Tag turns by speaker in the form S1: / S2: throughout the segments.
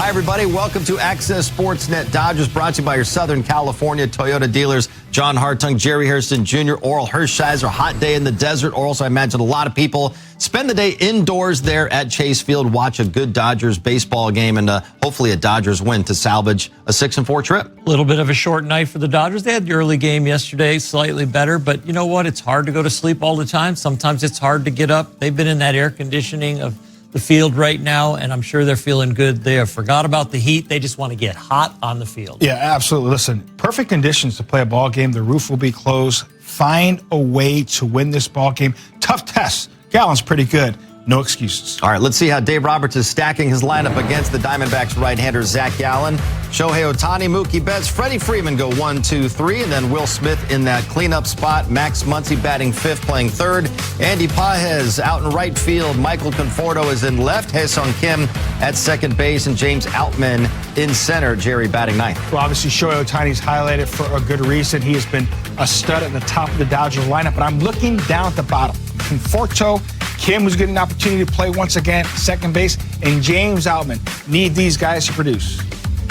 S1: Hi, everybody. Welcome to Access Sportsnet Dodgers, brought to you by your Southern California Toyota dealers. John Hartung, Jerry Hairston Jr., Oral Hershiser. Hot day in the desert, Oral. So I imagine a lot of people spend the day indoors there at Chase Field, watch a good Dodgers baseball game, and hopefully a Dodgers win to salvage a 6-4 trip.
S2: A little bit of a short night for the Dodgers. They had the early game yesterday, slightly better, but you know what? It's hard to go to sleep all the time. Sometimes it's hard to get up. They've been in that air conditioning of the field right now, and I'm sure they're feeling good. They have forgot about the heat. They just want to get hot on the field.
S3: Yeah, absolutely. Listen, perfect conditions to play a ball game. The roof will be closed. Find a way to win this ball game. Tough test. Gallen's pretty good. No excuses.
S1: All right, let's see how Dave Roberts is stacking his lineup against the Diamondbacks right-hander Zach Gallen. Shohei Ohtani, Mookie Betts, Freddie Freeman go 1, 2, 3, and then Will Smith in that cleanup spot. Max Muncy batting fifth, playing third. Andy Pages out in right field. Michael Conforto is in left. Hae-Sung Kim at second base, and James Outman in center. Jerry batting ninth.
S3: Well, obviously, Shohei Ohtani's highlighted for a good reason. He has been a stud at the top of the Dodgers lineup, but I'm looking down at the bottom. Conforto, Kim was getting an opportunity to play once again, second base, and James Outman. Need these guys to produce.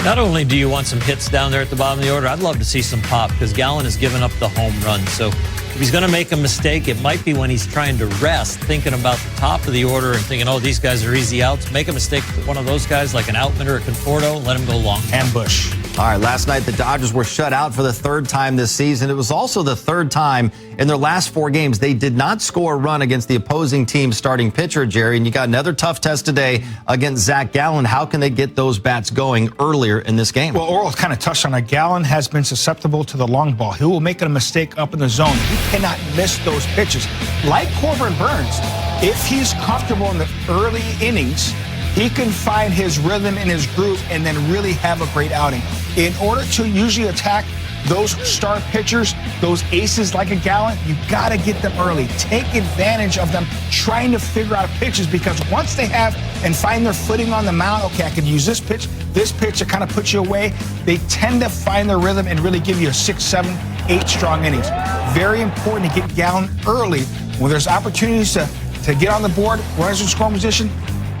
S2: Not only do you want some hits down there at the bottom of the order, I'd love to see some pop because Gallen has given up the home run. So if he's going to make a mistake, it might be when he's trying to rest, thinking about the top of the order and thinking, oh, these guys are easy outs. Make a mistake with one of those guys like an Outman or a Conforto and let him go long.
S3: Ambush.
S1: All right, last night the Dodgers were shut out for the third time this season. It was also the third time in their last 4 games they did not score a run against the opposing team's starting pitcher, Jerry. And you got another tough test today against Zach Gallen. How can they get those bats going earlier in this game?
S3: Well, Oral kind of touched on it. Gallen has been susceptible to the long ball. He will make a mistake up in the zone. He cannot miss those pitches. Like Corbin Burns, if he's comfortable in the early innings, he can find his rhythm and his groove and then really have a great outing. In order to usually attack those star pitchers, those aces like a Gallen, you got to get them early. Take advantage of them trying to figure out pitches, because once they have and find their footing on the mound, okay, I can use this pitch to kind of put you away, they tend to find their rhythm and really give you a 6, 7, 8 strong innings. Very important to get Gallen early when there's opportunities to get on the board, runners in scoring position,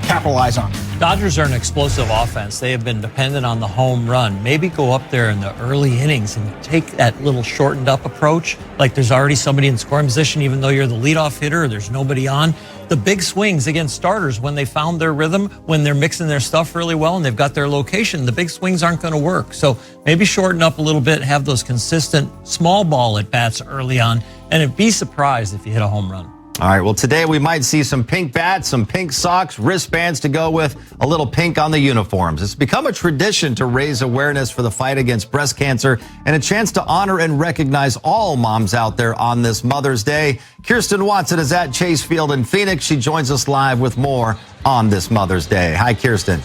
S3: capitalize on.
S2: Dodgers are an explosive offense. They have been dependent on the home run. Maybe go up there in the early innings and take that little shortened up approach. Like there's already somebody in scoring position, even though you're the leadoff hitter or there's nobody on. The big swings against starters, when they found their rhythm, when they're mixing their stuff really well and they've got their location, the big swings aren't going to work. So maybe shorten up a little bit, have those consistent small ball at bats early on, and be surprised if you hit a home run.
S1: All right, well, today we might see some pink bats, some pink socks, wristbands to go with a little pink on the uniforms. It's become a tradition to raise awareness for the fight against breast cancer and a chance to honor and recognize all moms out there on this Mother's Day. Kirsten Watson is at Chase Field in Phoenix. She joins us live with more on this Mother's Day. Hi, Kirsten.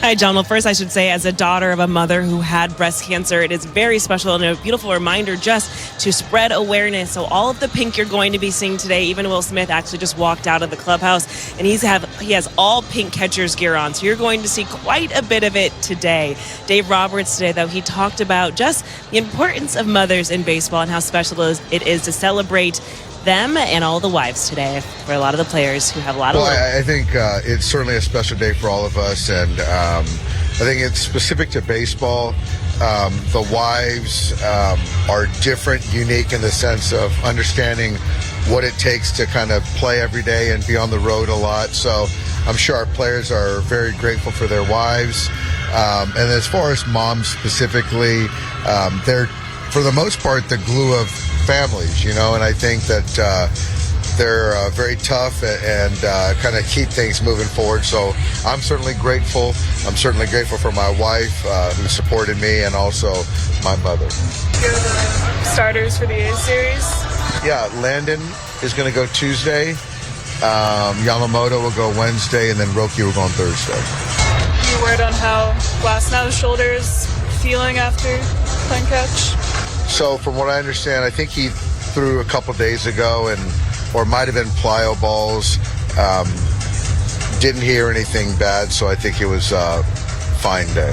S4: Hi, John. Well, first I should say, as a daughter of a mother who had breast cancer, it is very special and a beautiful reminder just to spread awareness. So all of the pink you're going to be seeing today, even Will Smith actually just walked out of the clubhouse and he has all pink catcher's gear on. So you're going to see quite a bit of it today. Dave Roberts today, though, he talked about just the importance of mothers in baseball and how special it is to celebrate them and all the wives today for a lot of the players who have a lot of
S5: I think it's certainly a special day for all of us, and I think it's specific to baseball. The wives are different, unique in the sense of understanding what it takes to kind of play every day and be on the road a lot. So I'm sure our players are very grateful for their wives. And as far as moms specifically, they're, for the most part, the glue of families, you know, and I think that they're very tough and kind of keep things moving forward. So I'm certainly grateful. I'm certainly grateful for my wife who supported me, and also my mother.
S6: You're the starters for the A series?
S5: Yeah, Landon is going to go Tuesday. Yamamoto will go Wednesday, and then Roki will go on Thursday.
S6: You word on how Glasnow's shoulder is feeling after playing catch?
S5: So from what I understand, I think he threw a couple days ago, or might have been plyo balls. Didn't hear anything bad, so I think it was a fine day.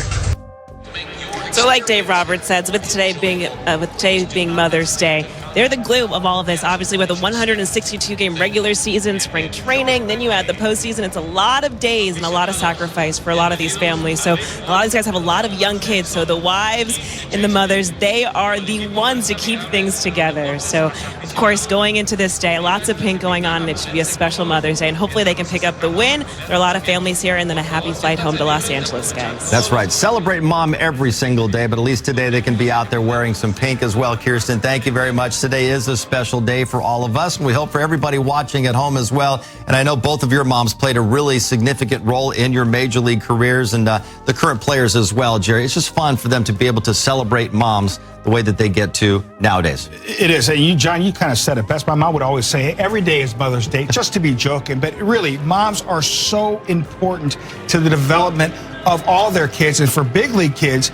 S4: So like Dave Roberts said, with today being Mother's Day, they're the glue of all of this. Obviously, with a 162-game regular season, spring training, then you add the postseason. It's a lot of days and a lot of sacrifice for a lot of these families. So a lot of these guys have a lot of young kids. So the wives and the mothers, they are the ones to keep things together. So, of course, going into this day, lots of pink going on, and it should be a special Mother's Day. And hopefully they can pick up the win. There are a lot of families here, and then a happy flight home to Los Angeles, guys.
S1: That's right. Celebrate mom every single day, but at least today they can be out there wearing some pink as well. Kirsten, thank you very much. Today is a special day for all of us, and we hope for everybody watching at home as well. And I know both of your moms played a really significant role in your major league careers, and the current players as well, Jerry. It's just fun for them to be able to celebrate moms the way that they get to nowadays.
S3: It is. And you, John, you kind of said it best. My mom would always say, hey, every day is Mother's Day, just to be joking. But really, moms are so important to the development of all their kids. And for big league kids,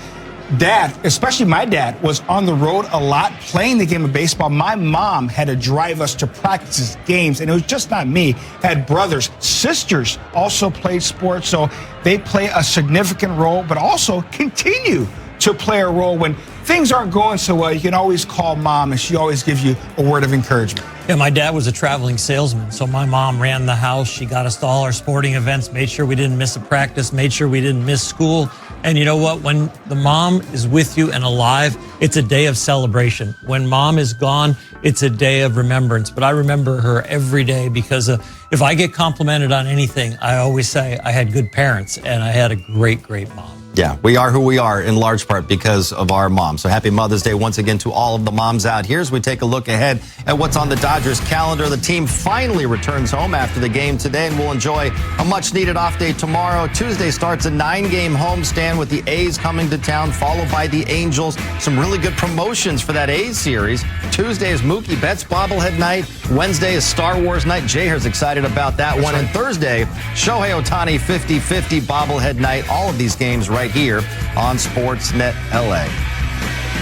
S3: Dad, especially my dad, was on the road a lot playing the game of baseball. My mom had to drive us to practice games, and it was just not me. I had brothers, sisters also played sports, so they play a significant role, but also continue to play a role when things aren't going so well. You can always call mom, and she always gives you a word of encouragement.
S2: Yeah, my dad was a traveling salesman, so my mom ran the house. She got us to all our sporting events, made sure we didn't miss a practice, made sure we didn't miss school. And you know what? When the mom is with you and alive, it's a day of celebration. When mom is gone, it's a day of remembrance. But I remember her every day because if I get complimented on anything, I always say I had good parents and I had a great, great mom.
S1: Yeah, we are who we are in large part because of our moms. So happy Mother's Day once again to all of the moms out here as we take a look ahead at what's on the Dodgers calendar. The team finally returns home after the game today, and we'll enjoy a much-needed off day tomorrow. Tuesday starts a 9-game homestand with the A's coming to town, followed by the Angels. Some really good promotions for that A's series. Tuesday is Mookie Betts bobblehead night. Wednesday is Star Wars night. Jayher's excited about that one. And Thursday, Shohei Ohtani 50-50 bobblehead night. All of these games right here on Sportsnet LA.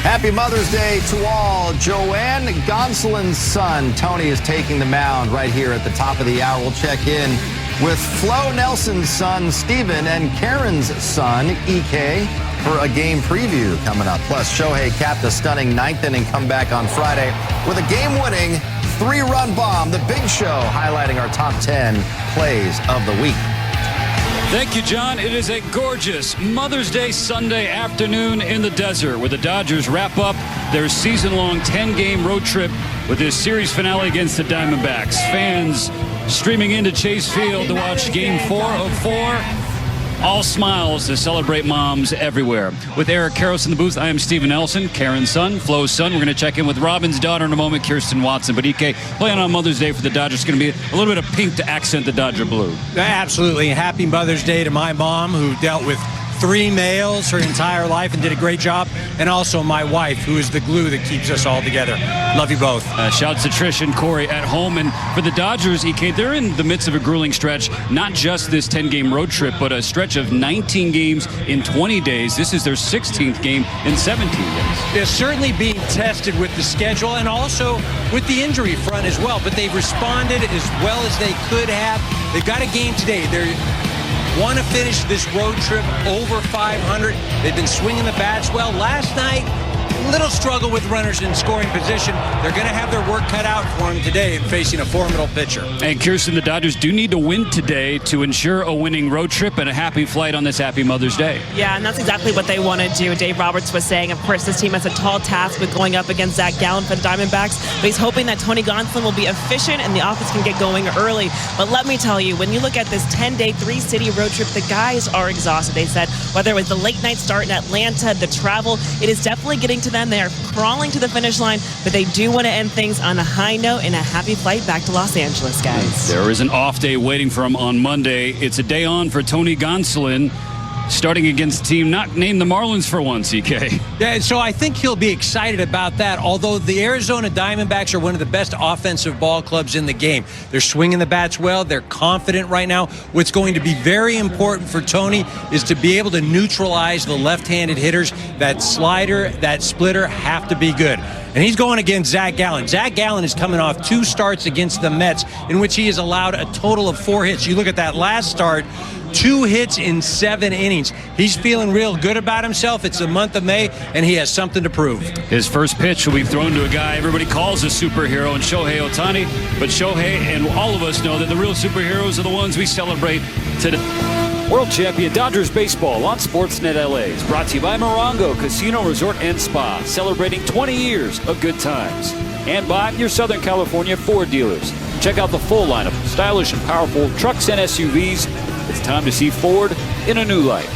S1: Happy Mother's Day to all. Joanne Gonsolin's son, Tony, is taking the mound right here at the top of the hour. We'll check in with Flo Nelson's son, Steven, and Karen's son, EK, for a game preview coming up. Plus, Shohei capped a stunning 9th inning comeback on Friday with a game-winning 3-run bomb. The Big Show highlighting our top 10 plays of the week.
S7: Thank you, John. It is a gorgeous Mother's Day Sunday afternoon in the desert where the Dodgers wrap up their season-long 10-game road trip with this series finale against the Diamondbacks. Fans streaming into Chase Field to watch Game 4 of 4. All smiles to celebrate moms everywhere. With Eric Karros in the booth, I am Steven Nelson, Karen's son, Flo's son. We're going to check in with Robin's daughter in a moment, Kirsten Watson. But EK, playing on Mother's Day for the Dodgers, going to be a little bit of pink to accent the Dodger blue.
S8: Absolutely. Happy Mother's Day to my mom, who dealt with 3 males her entire life and did a great job, and also my wife, who is the glue that keeps us all together. Love you both.
S7: Shouts to Trish and Corey at home. And for the Dodgers, EK, they're in the midst of a grueling stretch, not just this 10-game road trip, but a stretch of 19 games in 20 days. This is their 16th game in 17 days.
S8: They're certainly being tested with the schedule and also with the injury front as well, but they've responded as well as they could have. They've got a game today. They want to finish this road trip over 500. They've been swinging the bats well. Last night, little struggle with runners in scoring position. They're going to have their work cut out for them today in facing a formidable pitcher.
S7: And Kirsten, the Dodgers do need to win today to ensure a winning road trip and a happy flight on this happy Mother's Day.
S4: Yeah, and that's exactly what they want to do. Dave Roberts was saying, of course, this team has a tall task with going up against Zach Gallen for the Diamondbacks, but he's hoping that Tony Gonsolin will be efficient and the offense can get going early. But let me tell you, when you look at this 10-day, 3-city road trip, the guys are exhausted. They said whether it was the late night start in Atlanta, the travel, it is definitely getting to them. They are crawling to the finish line, but they do want to end things on a high note and a happy flight back to Los Angeles, guys.
S7: There is an off day waiting for him on Monday. It's a day on for Tony Gonsolin, starting against a team not named the Marlins for once, EK.
S8: Yeah, so I think he'll be excited about that, although the Arizona Diamondbacks are one of the best offensive ball clubs in the game. They're swinging the bats well. They're confident right now. What's going to be very important for Tony is to be able to neutralize the left-handed hitters. That slider, that splitter have to be good. And he's going against Zach Gallen. Zach Gallen is coming off 2 starts against the Mets in which he has allowed a total of 4 hits. You look at that last start, 2 hits in 7 innings. He's feeling real good about himself. It's the month of May, and he has something to prove.
S7: His first pitch will be thrown to a guy everybody calls a superhero in Shohei Ohtani, but Shohei and all of us know that the real superheroes are the ones we celebrate today. World Champion Dodgers Baseball on Sportsnet LA is brought to you by Morongo Casino Resort and Spa, celebrating 20 years of good times. And by your Southern California Ford dealers. Check out the full lineup of stylish and powerful trucks and SUVs. It's time to see Ford in a new light.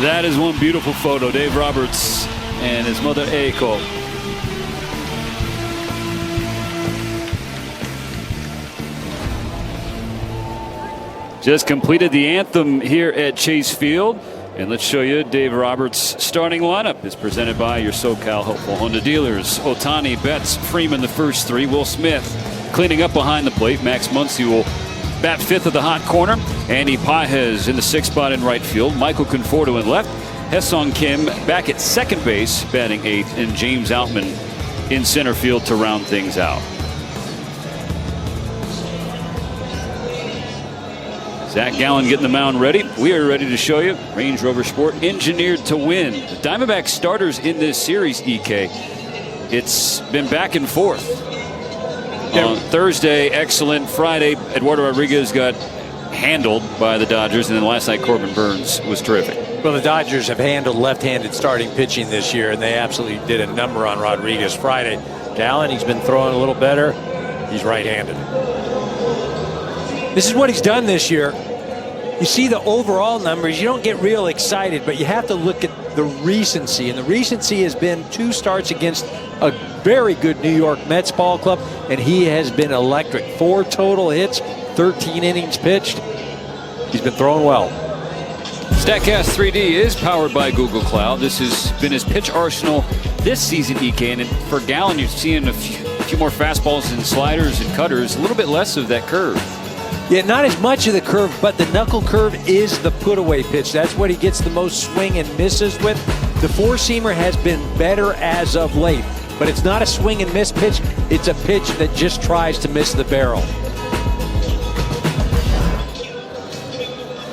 S7: That is one beautiful photo. Dave Roberts and his mother Eiko. Just completed the anthem here at Chase Field. And let's show you Dave Roberts' starting lineup is presented by your SoCal Hopeful Honda dealers. Ohtani, Betts, Freeman the first 3. Will Smith cleaning up behind the plate. Max Muncy will bat 5th of the hot corner. Andy Pages in the 6th spot in right field. Michael Conforto in left. Hesong Kim back at second base, batting 8th. And James Outman in center field to round things out. Zach Gallen getting the mound ready. We are ready to show you Range Rover Sport engineered to win. The Diamondbacks starters in this series, EK. It's been back and forth. On Thursday, excellent. Friday, Eduardo Rodriguez got handled by the Dodgers. And then last night, Corbin Burns was terrific.
S8: Well, the Dodgers have handled left-handed starting pitching this year, and they absolutely did a number on Rodriguez Friday. Gallen, he's been throwing a little better. He's right-handed. This is what he's done this year. You see the overall numbers, you don't get real excited, but you have to look at the recency. And the recency has been 2 starts against a very good New York Mets ball club, and he has been electric. 4 total hits, 13 innings pitched. He's been throwing well.
S7: StatCast 3D is powered by Google Cloud. This has been his pitch arsenal this season, EK. And for Gallen, you're seeing a few more fastballs and sliders and cutters, a little bit less of that curve.
S8: Yeah, not as much of the curve, but the knuckle curve is the put-away pitch. That's what he gets the most swing and misses with. The 4-seamer has been better as of late, but it's not a swing and miss pitch. It's a pitch that just tries to miss the barrel.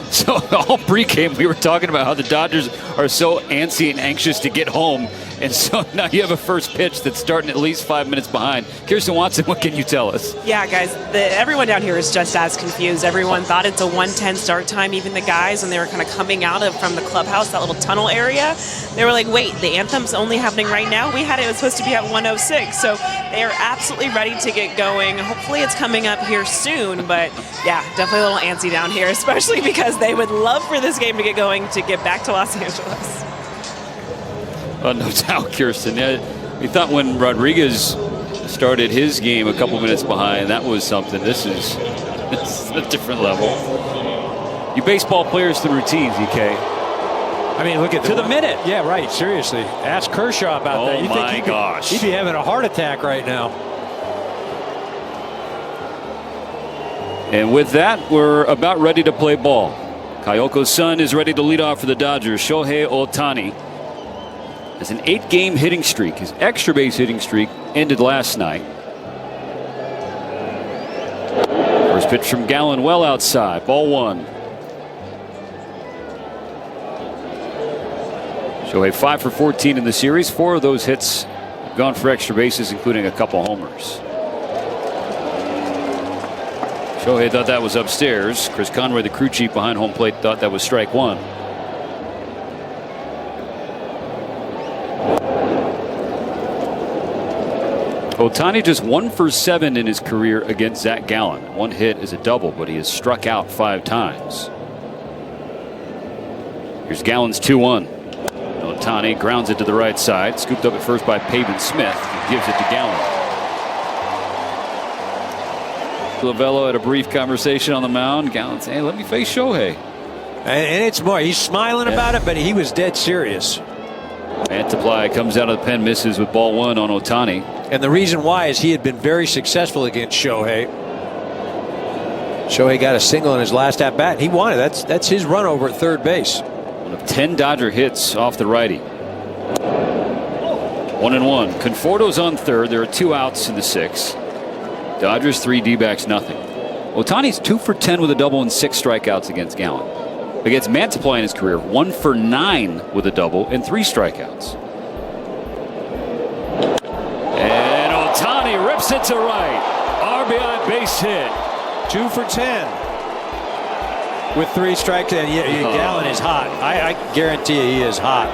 S7: So all pre-game, we were talking about how the Dodgers are so antsy and anxious to get home. And so now you have a first pitch that's starting at least 5 minutes behind. Kirsten Watson, what can you tell us?
S4: Yeah, guys, everyone down here is just as confused. Everyone thought it's a 1:10 start time. Even the guys, when they were kind of coming out from the clubhouse, that little tunnel area, they were like, wait, the anthem's only happening right now? We had it was supposed to be at 1:06. So they are absolutely ready to get going. Hopefully it's coming up here soon. But yeah, definitely a little antsy down here, especially because they would love for this game to get going to get back to Los Angeles.
S7: No doubt, Kirsten. Yeah, we thought when Rodriguez started his game a couple minutes behind, that was something. This is a different level. You baseball players, the routines, EK.
S8: I mean, look at
S7: to the minute.
S8: Yeah, right. Seriously. Ask Kershaw about that.
S7: Oh, my gosh.
S8: He'd be having a heart attack right now.
S7: And with that, we're about ready to play ball. Kayoko's son is ready to lead off for the Dodgers. Shohei Ohtani has an 8-game hitting streak. His extra base hitting streak ended last night. First pitch from Gallen, well outside. Ball 1. Shohei 5 for 14 in the series. 4 of those hits have gone for extra bases, including a couple homers. Shohei thought that was upstairs. Chris Conway, the crew chief behind home plate, thought that was strike 1. Ohtani just 1 for 7 in his career against Zach Gallen. 1 hit is a double, but he has struck out 5 times. Here's Gallen's 2-1. Ohtani grounds it to the right side. Scooped up at first by Pavin Smith. He gives it to Gallen. Lavello had a brief conversation on the mound. Gallen saying, hey, let me face Shohei.
S8: And it's more, he's smiling about it, but he was dead serious.
S7: Mantiply comes out of the pen, misses with ball 1 on Ohtani.
S8: And the reason why is he had been very successful against Shohei. Shohei got a single in his last at bat. He won it. That's his run over at third base.
S7: One of 10 Dodger hits off the righty. 1-1. Conforto's on third. There are 2 outs in the 6th. Dodgers 3, D-backs nothing. Ohtani's 2 for 10 with a double and 6 strikeouts against Gallen. Against Mantiply in his career, 1 for 9 with a double and 3 strikeouts. And Ohtani rips it to right. RBI base hit.
S8: 2 for 10 with 3 strikes. And Gallen is hot. I guarantee you he is hot.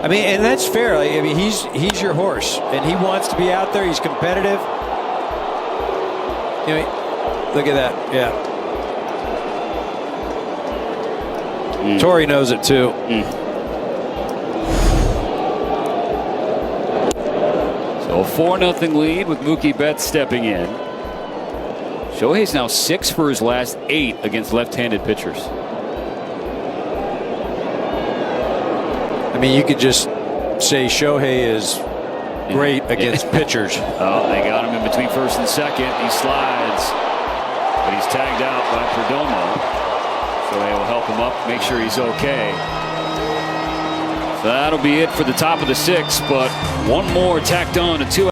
S8: I mean, and that's fair. I mean, he's your horse, and he wants to be out there. He's competitive. You know, look at that. Yeah. Torrey knows it too.
S7: So a 4-0 lead with Mookie Betts stepping in. Shohei's now 6 for his last 8 against left-handed pitchers.
S8: I mean, you could just say Shohei is great against pitchers.
S7: Oh, they got him in between first and second. He slides, but he's tagged out by Perdomo. Shohei will help him up, make sure he's okay. So that'll be it for the top of the 6th, but one more tacked on to 2.